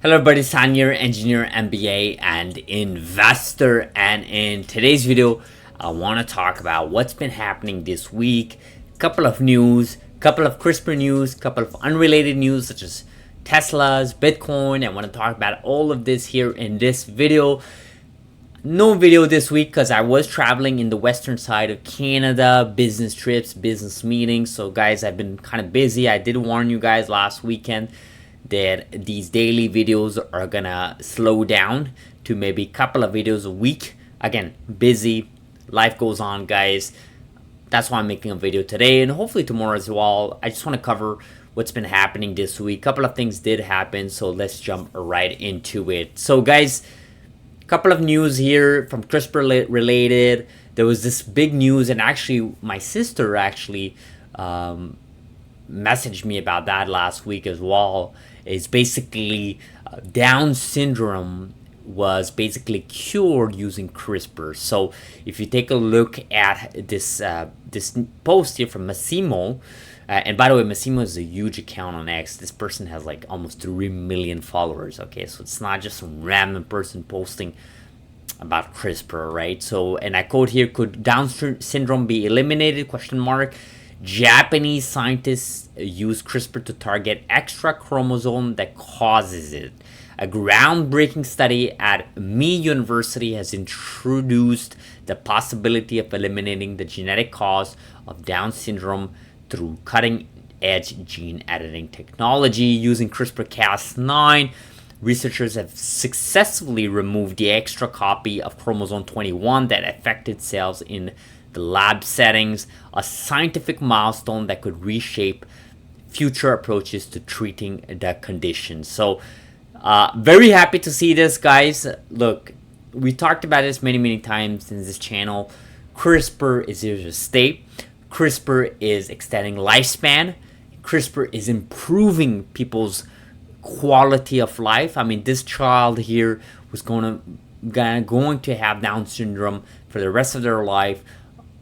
Hello everybody, San here, engineer, MBA, and investor. And in today's video, I want to talk about what's been happening this week. Couple of news, couple of CRISPR news, couple of unrelated news such as Tesla's, Bitcoin. I want to talk about all of this here in this video. No video this week because I was traveling in the western side of Canada, business trips, business meetings. So guys, I've been kind of busy. I did warn you guys last weekend that these daily videos are gonna slow down to maybe a couple of videos a week. Again, busy, life goes on, guys. That's why I'm making a video today and hopefully tomorrow as well. I just want to cover what's been happening this week. A couple of things did happen, so let's jump right into it. So guys, a couple of news here from CRISPR related. There was this big news, and actually my sister messaged me about that last week as well. Is basically Down syndrome was basically cured using CRISPR. So if you take a look at this this post here from Massimo, and by the way, Massimo is a huge account on X. This person has like almost 3 million followers. Okay, so it's not just some random person posting about CRISPR, right? So, and I quote here: "Could Down syndrome be eliminated? Question mark. Japanese scientists use CRISPR to target extra chromosome that causes it. A groundbreaking study at Me University has introduced the possibility of eliminating the genetic cause of Down syndrome through cutting-edge gene editing technology. Using CRISPR-Cas9, researchers have successfully removed the extra copy of chromosome 21 that affected cells in the lab settings, a scientific milestone that could reshape future approaches to treating the condition." So, very happy to see this, guys. Look, we talked about this many times in this channel. CRISPR is here to stay. CRISPR is extending lifespan. CRISPR is improving people's quality of life. I mean, this child here was going to have Down syndrome for the rest of their life.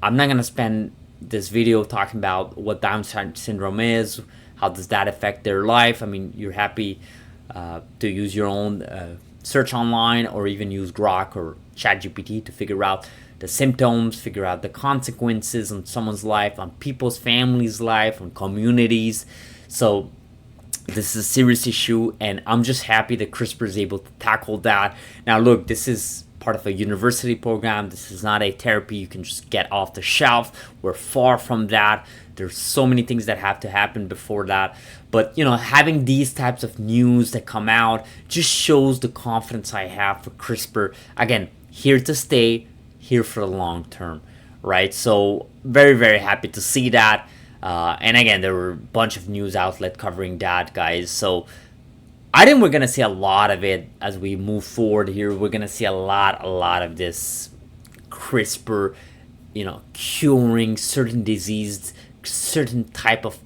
I'm not going to spend this video talking about what Down syndrome is, how does that affect their life. I mean, you're happy to use your own search online or even use Grok or ChatGPT to figure out the symptoms, figure out the consequences on someone's life, on people's families' life, on communities. So this is a serious issue, and I'm just happy that CRISPR is able to tackle that. Now, look, this is part of a university program. This is not a therapy you can just get off the shelf. We're far from that. There's so many things that have to happen before that. But, you know, having these types of news that come out just shows the confidence I have for CRISPR. Again, here to stay, here for the long term, right? So very happy to see that. And again, there were a bunch of news outlets covering that, guys. So I think we're going to see a lot of it as we move forward here. We're going to see a lot of this CRISPR, you know, curing certain diseases, certain type of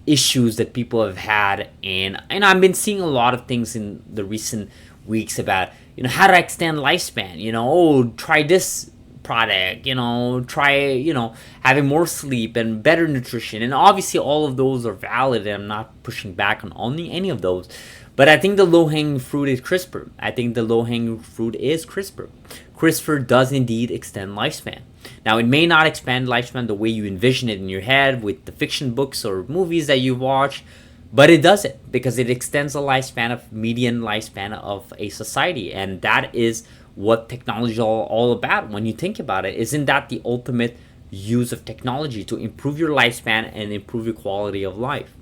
issues that people have had. And I've been seeing a lot of things in the recent weeks about, you know, how to extend lifespan. You know, oh, try this product, you know, try, you know, having more sleep and better nutrition. And obviously all of those are valid, and I'm not pushing back on only any of those. But I think the low-hanging fruit is CRISPR. I think the low-hanging fruit is CRISPR. CRISPR does indeed extend lifespan. Now, it may not expand lifespan the way you envision it in your head with the fiction books or movies that you watch, but it does it because it extends the median lifespan of a society. And that is what technology is all about when you think about it. Isn't that the ultimate use of technology, to improve your lifespan and improve your quality of life?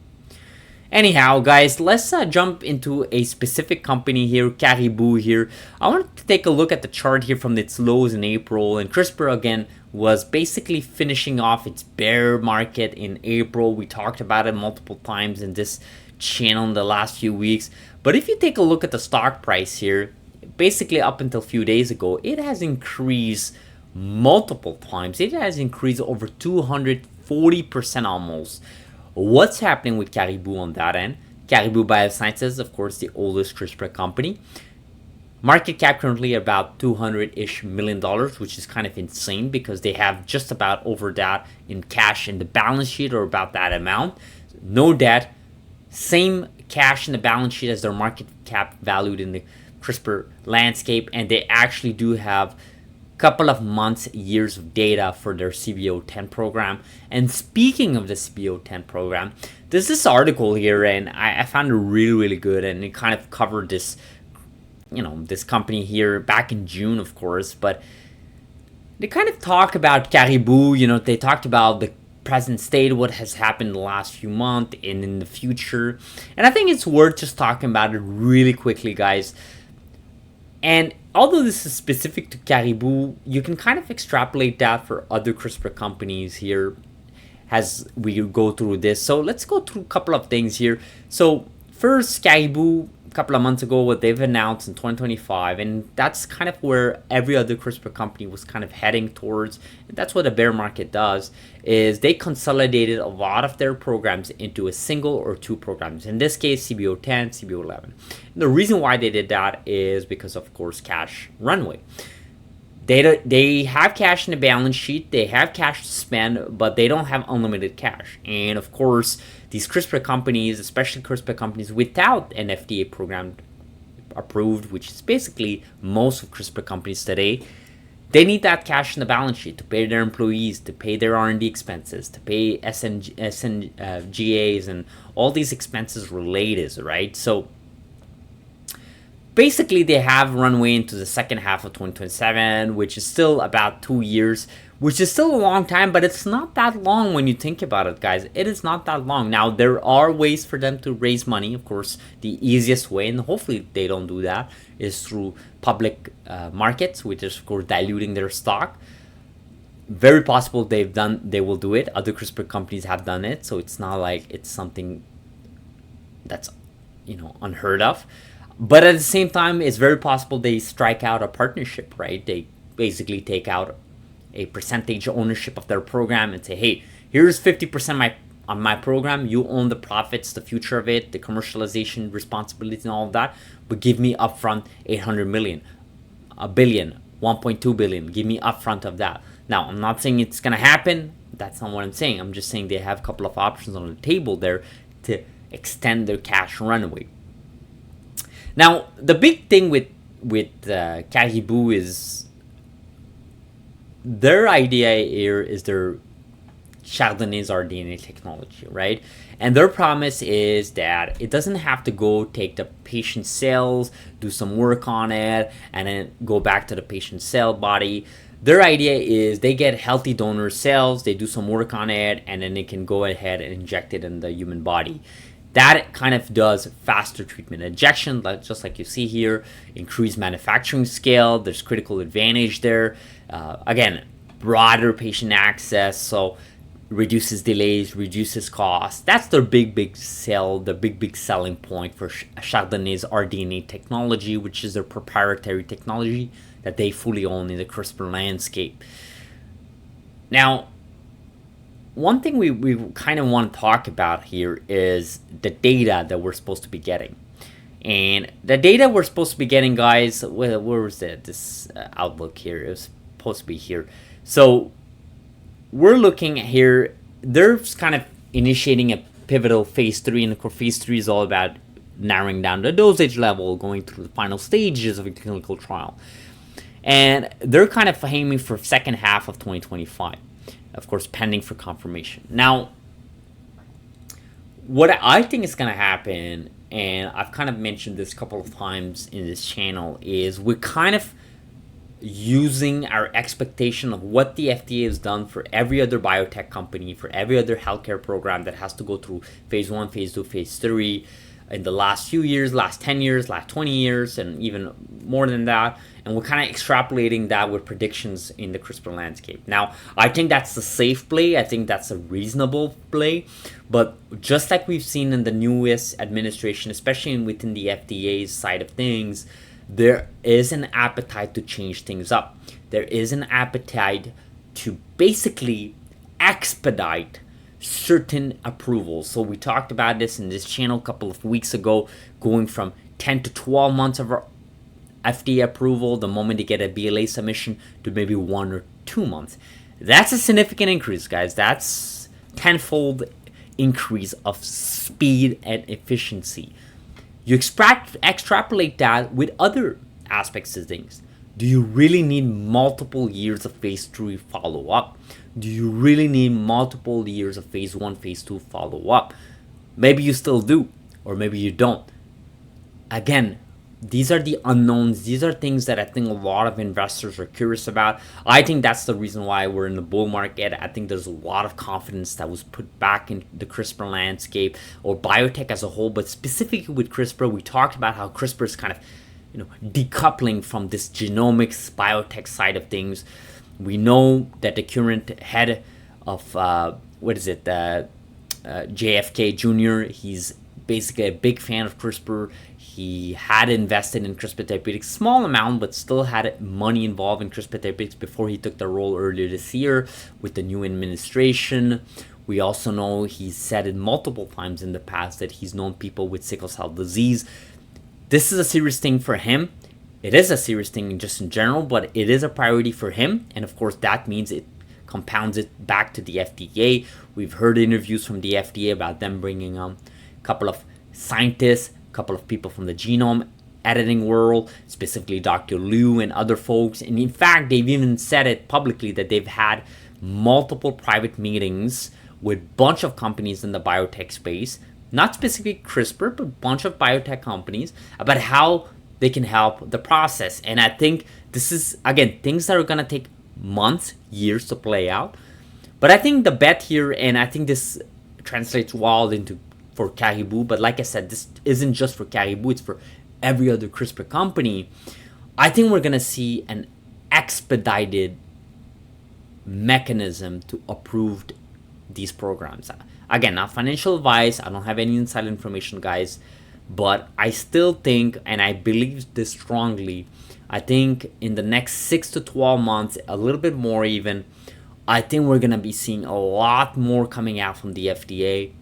Anyhow, guys, let's jump into a specific company here, Caribou here. I want to take a look at the chart here from its lows in April. And CRISPR, again, was basically finishing off its bear market in April. We talked about it multiple times in this channel in the last few weeks. But if you take a look at the stock price here, basically up until a few days ago, it has increased multiple times. It has increased over 240% almost. What's happening with Caribou on that end? Caribou Biosciences, of course, the oldest CRISPR company. Market cap currently about $200-ish million, which is kind of insane because they have just about over that in cash in the balance sheet, or about that amount. No debt, same cash in the balance sheet as their market cap valued in the CRISPR landscape, and they actually do have a couple of months, years of data for their CBO10 program. And speaking of the CBO10 program, there's this article here, and I found it really, really good, and it kind of covered this, this company here back in June, of course, but they kind of talk about Caribou. They talked about the present state, what has happened in the last few months and in the future. And I think it's worth just talking about it really quickly, guys. And although this is specific to Caribou, you can kind of extrapolate that for other CRISPR companies here as we go through this. So let's go through a couple of things here. So first, Caribou, a couple of months ago, what they've announced in 2025, and that's kind of where every other CRISPR company was kind of heading towards, and that's what a bear market does, is they consolidated a lot of their programs into a single or two programs. In this case, CBO10, CBO11. And the reason why they did that is because, of course, cash runway. They have cash in the balance sheet, they have cash to spend, but they don't have unlimited cash. And of course, these CRISPR companies, especially CRISPR companies without an FDA program approved, which is basically most of CRISPR companies today, they need that cash in the balance sheet to pay their employees, to pay their R&D expenses, to pay SNGAs and all these expenses related, right? So basically, they have runway into the second half of 2027, which is still about 2 years, which is still a long time, but it's not that long when you think about it, guys. It is not that long. Now, there are ways for them to raise money. Of course, the easiest way, and hopefully they don't do that, is through public markets, which is, of course, diluting their stock. Very possible they will do it. Other CRISPR companies have done it, so it's not like it's something that's, unheard of. But at the same time, it's very possible they strike out a partnership, right? They basically take out a percentage ownership of their program and say, hey, here's 50% on my program. You own the profits, the future of it, the commercialization responsibilities and all of that. But give me upfront 800 million, a billion, 1.2 billion. Give me upfront of that. Now, I'm not saying it's going to happen. That's not what I'm saying. I'm just saying they have a couple of options on the table there to extend their cash runway. Now, the big thing with Caribou is their idea here is their Chardonnay's RDNA technology, right? And their promise is that it doesn't have to go take the patient's cells, do some work on it, and then go back to the patient's cell body. Their idea is they get healthy donor cells, they do some work on it, and then they can go ahead and inject it in the human body. That kind of does faster treatment injection, just like you see here, increased manufacturing scale. There's critical advantage there. Again, broader patient access, so reduces delays, reduces costs. That's their big selling point for Chardonnay's RDNA technology, which is their proprietary technology that they fully own in the CRISPR landscape. Now, one thing we kind of want to talk about here is the data that we're supposed to be getting. And the data we're supposed to be getting, guys, where was it? This Outlook here. It was supposed to be here. So we're looking at here. They're kind of initiating a pivotal phase 3. And of course, phase 3 is all about narrowing down the dosage level, going through the final stages of a clinical trial. And they're kind of aiming for second half of 2025. Of course, pending for confirmation. Now, what I think is going to happen, and I've kind of mentioned this a couple of times in this channel, is we're kind of using our expectation of what the FDA has done for every other biotech company, for every other healthcare program that has to go through phase 1, phase 2, phase 3 in the last few years, last 10 years, last 20 years, and even more than that. And we're kind of extrapolating that with predictions in the CRISPR landscape. Now, I think that's a safe play. I think that's a reasonable play. But just like we've seen in the newest administration, especially within the FDA's side of things, there is an appetite to change things up. There is an appetite to basically expedite certain approvals. So we talked about this in this channel a couple of weeks ago, going from 10 to 12 months of our FDA approval the moment they get a BLA submission to maybe 1 or 2 months. That's a significant increase, guys. That's tenfold increase of speed and efficiency. You extrapolate that with other aspects of things. Do you really need multiple years of phase 3 follow up? Do you really need multiple years of phase 1, phase 2 follow up? Maybe you still do, or maybe you don't. Again, these are the unknowns. These are things that I think a lot of investors are curious about. I think that's the reason why we're in the bull market. I think there's a lot of confidence that was put back in the CRISPR landscape or biotech as a whole, but specifically with CRISPR, we talked about how CRISPR is kind of decoupling from this genomics biotech side of things. We know that the current head of JFK Jr., he's basically a big fan of CRISPR. He had invested in CRISPR Therapeutics, small amount, but still had money involved in CRISPR Therapeutics before he took the role earlier this year with the new administration. We also know he's said it multiple times in the past that he's known people with sickle cell disease. This is a serious thing for him. It is a serious thing just in general, but it is a priority for him. And of course, that means it compounds it back to the FDA. We've heard interviews from the FDA about them bringing a couple of scientists, a couple of people from the genome editing world, specifically Dr. Liu and other folks. And in fact, they've even said it publicly that they've had multiple private meetings with a bunch of companies in the biotech space, not specifically CRISPR, but a bunch of biotech companies, about how they can help the process. And I think this is, again, things that are going to take months, years to play out. But I think the bet here, and I think this translates well into for Caribou, but like I said, this isn't just for Caribou, it's for every other CRISPR company. I think we're going to see an expedited mechanism to approve these programs. Again, not financial advice. I don't have any inside information, guys. But I still think, and I believe this strongly, I think in the next 6 to 12 months, a little bit more even, I think we're going to be seeing a lot more coming out from the FDA.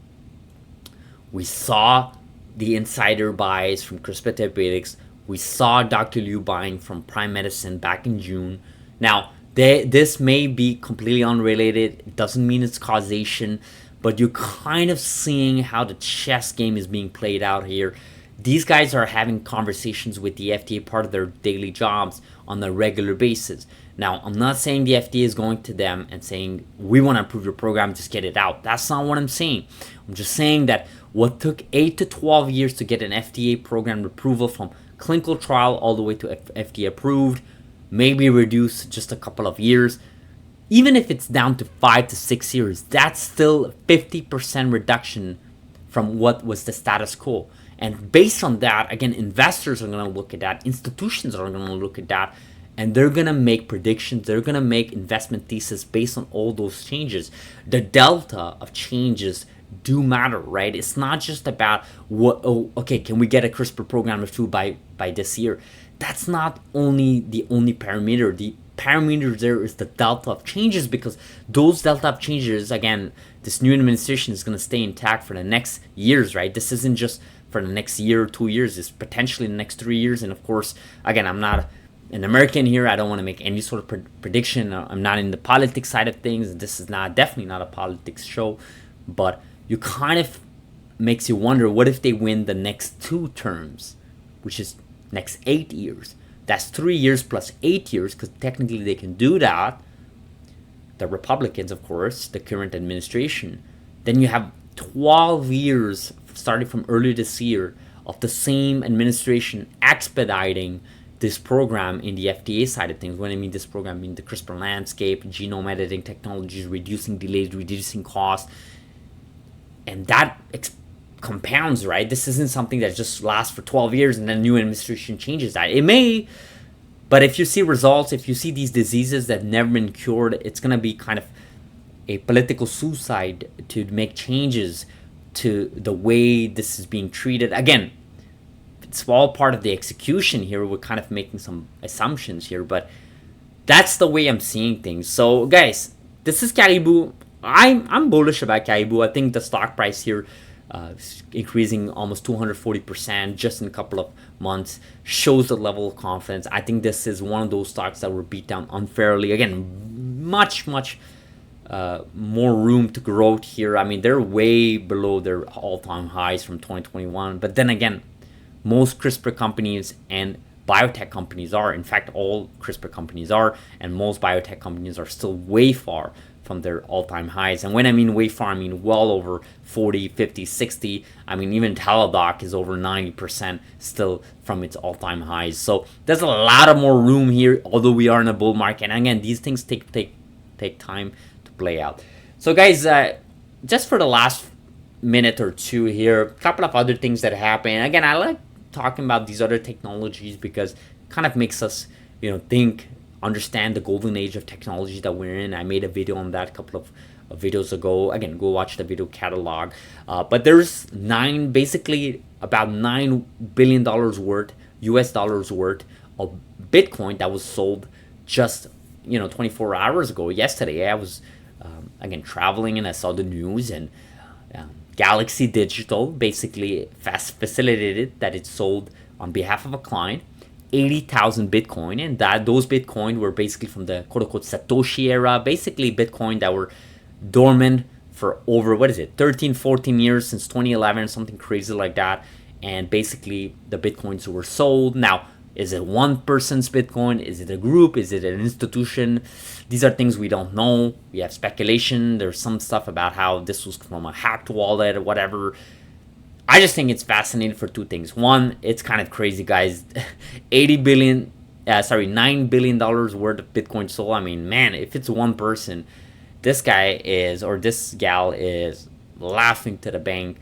We saw the insider buys from CRISPR Therapeutics. We saw Dr. Liu buying from Prime Medicine back in June. Now, this may be completely unrelated. It doesn't mean it's causation, but you're kind of seeing how the chess game is being played out here. These guys are having conversations with the FDA, part of their daily jobs, on a regular basis. Now, I'm not saying the FDA is going to them and saying, we want to approve your program, just get it out. That's not what I'm saying. I'm just saying that what took 8 to 12 years to get an FDA program approval from clinical trial all the way to FDA approved, maybe reduce just a couple of years. Even if it's down to 5 to 6 years, that's still 50% reduction from what was the status quo. And based on that, again, investors are going to look at that, institutions are going to look at that, and they're going to make predictions. They're going to make investment thesis based on all those changes. The delta of changes do matter, right? It's not just about can we get a CRISPR program approved by this year? That's not the only parameter. The parameter there is the delta of changes, because those delta of changes, again, this new administration is going to stay intact for the next years, right? This isn't just for the next year or 2 years. It's potentially the next 3 years. And of course, again, I'm not an American here. I don't want to make any sort of prediction. I'm not in the politics side of things. This is definitely not a politics show, but you kind of makes you wonder, what if they win the next 2 terms, which is next 8 years? That's 3 years plus 8 years, because technically they can do that. The Republicans, of course, the current administration. Then you have 12 years, starting from earlier this year, of the same administration expediting this program in the FDA side of things. When I mean this program, I mean the CRISPR landscape, genome editing technologies, reducing delays, reducing costs. And that compounds, right? This isn't something that just lasts for 12 years and then new administration changes that. It may, but if you see results, if you see these diseases that have never been cured, it's going to be kind of a political suicide to make changes to the way this is being treated. Again, it's all part of the execution here. We're kind of making some assumptions here, but that's the way I'm seeing things. So guys, this is Caribou. I'm bullish about Caribou. I think the stock price here increasing almost 240% just in a couple of months shows the level of confidence. I think this is one of those stocks that were beat down unfairly. Again, much more room to grow here. I mean, they're way below their all-time highs from 2021. But then again, most CRISPR companies and biotech companies are. In fact, all CRISPR companies are, and most biotech companies are still way far from their all-time highs. And when I mean way far, I mean well over 40, 50, 60. I mean, even Teladoc is over 90% still from its all-time highs. So there's a lot of more room here, although we are in a bull market. And again, these things take time to play out. So guys, just for the last minute or two here, a couple of other things that happen. Again, I like talking about these other technologies because it kind of makes us, think, understand the golden age of technology that we're in. I made a video on that a couple of videos ago. Again, go watch the video catalog. But there's basically about $9 billion worth, US dollars worth of Bitcoin that was sold just, 24 hours ago. Yesterday, I was, again, traveling and I saw the news, and Galaxy Digital basically facilitated that it sold on behalf of a client 80,000 Bitcoin, and that those Bitcoin were basically from the quote-unquote Satoshi era, basically Bitcoin that were dormant for over, 13, 14 years, since 2011, something crazy like that. And basically the Bitcoins were sold. Now, is it one person's Bitcoin? Is it a group? Is it an institution? These are things we don't know. We have speculation. There's some stuff about how this was from a hacked wallet or whatever. I just think it's fascinating for two things. One, it's kind of crazy, guys. $9 billion worth of Bitcoin sold. I mean, man, if it's one person, this guy is, or this gal is laughing to the bank.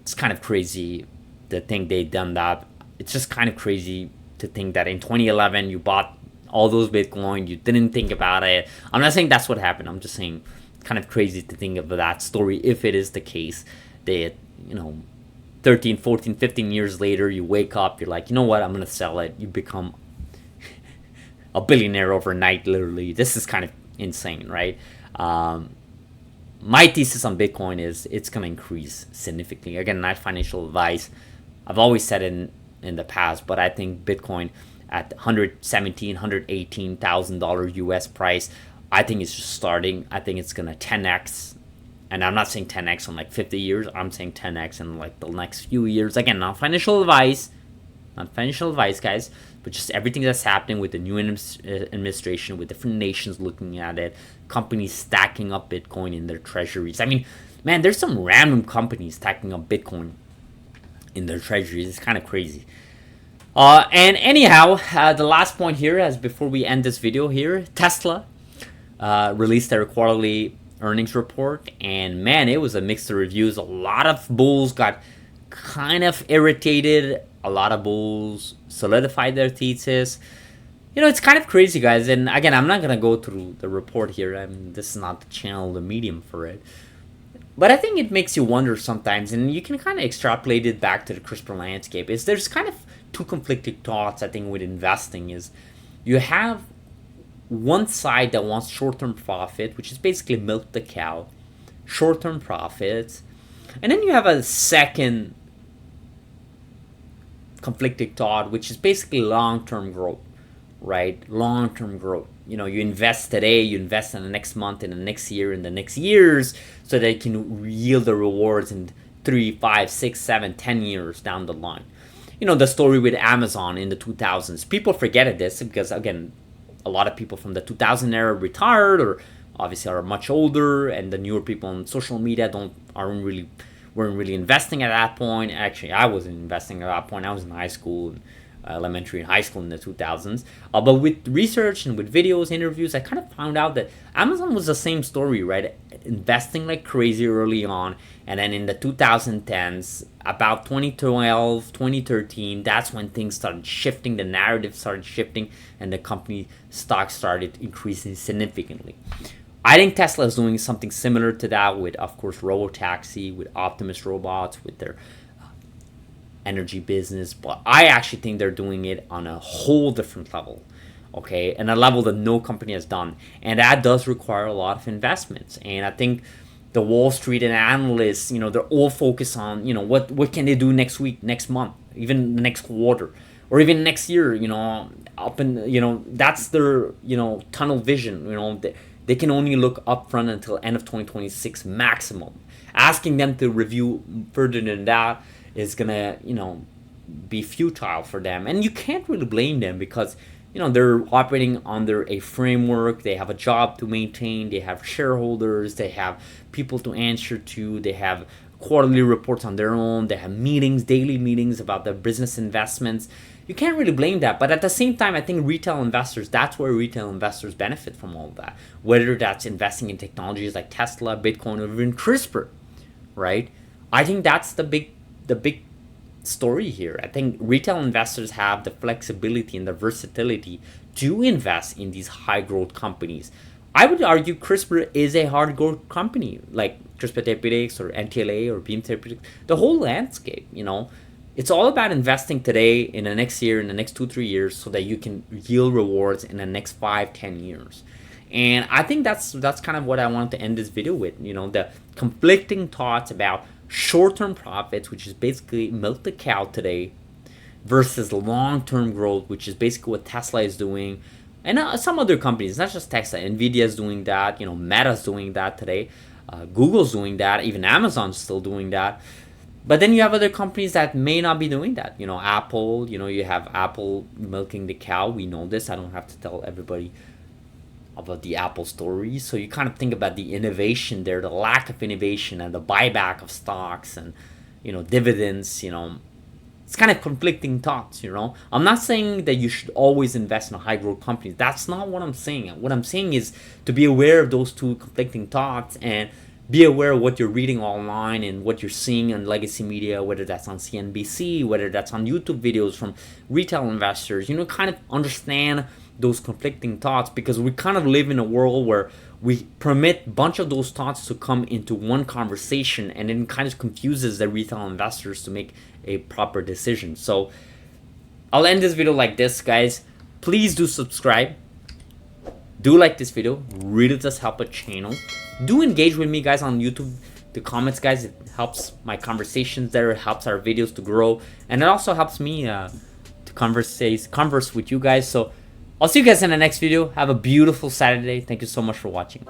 It's kind of crazy to think they've done that. It's just kind of crazy to think that in 2011 you bought all those Bitcoin, you didn't think about it. I'm not saying that's what happened. I'm just saying it's kind of crazy to think of that story if it is the case. That 13, 14, 15 years later, you wake up, you're like, you know what, I'm going to sell it. You become a billionaire overnight, literally. This is kind of insane, right? My thesis on Bitcoin is it's going to increase significantly. Again, not financial advice. I've always said it in the past, but I think Bitcoin at $117,000, $118,000 US price, I think it's just starting. I think it's going to 10x. And I'm not saying 10x in like 50 years. I'm saying 10x in like the next few years. Again, not financial advice, guys, but just everything that's happening with the new administration, with different nations looking at it, companies stacking up Bitcoin in their treasuries. I mean, man, there's some random companies stacking up Bitcoin in their treasuries. It's kind of crazy. And anyhow, the last point here, as before we end this video here, Tesla released their quarterly earnings report, and man, it was a mix of reviews. A lot of bulls got kind of irritated. A lot of bulls solidified their thesis. It's kind of crazy, guys. And again, I'm not gonna go through the report here. I mean, this is not the channel, the medium for it. But I think it makes you wonder sometimes, and you can kind of extrapolate it back to the CRISPR landscape. There's kind of two conflicting thoughts, I think, with investing. Is you have one side that wants short-term profit, which is basically milk the cow, short-term profits, and then you have a second conflicting thought, which is basically long-term growth, right? Long-term growth. You invest today, you invest in the next month, in the next year, in the next years, so that you can yield the rewards in 3, 5, 6, 7, 10 years down the line. The story with Amazon in the 2000s. People forget this because, again, a lot of people from the 2000 era retired, or obviously are much older, and the newer people on social media weren't really investing at that point. Actually, I wasn't investing at that point. I was in high school, elementary and high school in the 2000s. But with research and with videos, interviews, I kind of found out that Amazon was the same story, right? Investing like crazy early on, and then in the 2010s, about 2012, 2013, that's when things started shifting, the narrative started shifting, and the company stock started increasing significantly. I think Tesla is doing something similar to that with, of course, Robotaxi, with Optimus robots, with their energy business. But I actually think they're doing it on a whole different level, okay? And a level that no company has done. And that does require a lot of investments. And I think the Wall Street and analysts, they're all focused on, what can they do next week, next month, even the next quarter, or even next year, that's their, tunnel vision, They can only look up front until end of 2026 maximum. Asking them to review further than that is gonna, be futile for them. And you can't really blame them because they're operating under a framework. They have a job to maintain, they have shareholders, they have people to answer to, they have quarterly reports on their own, they have meetings, daily meetings about their business investments. You can't really blame that. But at the same time, I think retail investors, that's where retail investors benefit from all of that, whether that's investing in technologies like Tesla, Bitcoin, or even CRISPR, right? I think that's the big story here. I think retail investors have the flexibility and the versatility to invest in these high growth companies. I would argue CRISPR is a hard growth company, like CRISPR Therapeutics or NTLA or Beam Therapeutics. The whole landscape, it's all about investing today, in the next year, in the next 2-3 years, so that you can yield rewards in the next 5-10 years. And I think that's kind of what I wanted to end this video with. The conflicting thoughts about short-term profits, which is basically milk the cow today, versus long-term growth, which is basically what Tesla is doing, and some other companies, not just Tesla. Nvidia is doing that, Meta's doing that today, Google's doing that, even Amazon's still doing that. But then you have other companies that may not be doing that. Apple, you have Apple milking the cow. We know this. I don't have to tell everybody about the Apple story. So you kind of think about the innovation there, the lack of innovation, and the buyback of stocks, and dividends. It's kind of conflicting thoughts. I'm not saying that you should always invest in high growth companies. That's not what I'm saying. What I'm saying is to be aware of those two conflicting thoughts and be aware of what you're reading online and what you're seeing on legacy media, whether that's on CNBC, whether that's on YouTube videos from retail investors. Kind of understand those conflicting thoughts, because we kind of live in a world where we permit a bunch of those thoughts to come into one conversation, and it kind of confuses the retail investors to make a proper decision. So I'll end this video like this, guys. Please do subscribe. Do like this video. Really does help a channel. Do engage with me, guys, on YouTube. The comments, guys, it helps my conversations there. It helps our videos to grow, and it also helps me to converse with you guys. So I'll see you guys in the next video. Have a beautiful Saturday. Thank you so much for watching.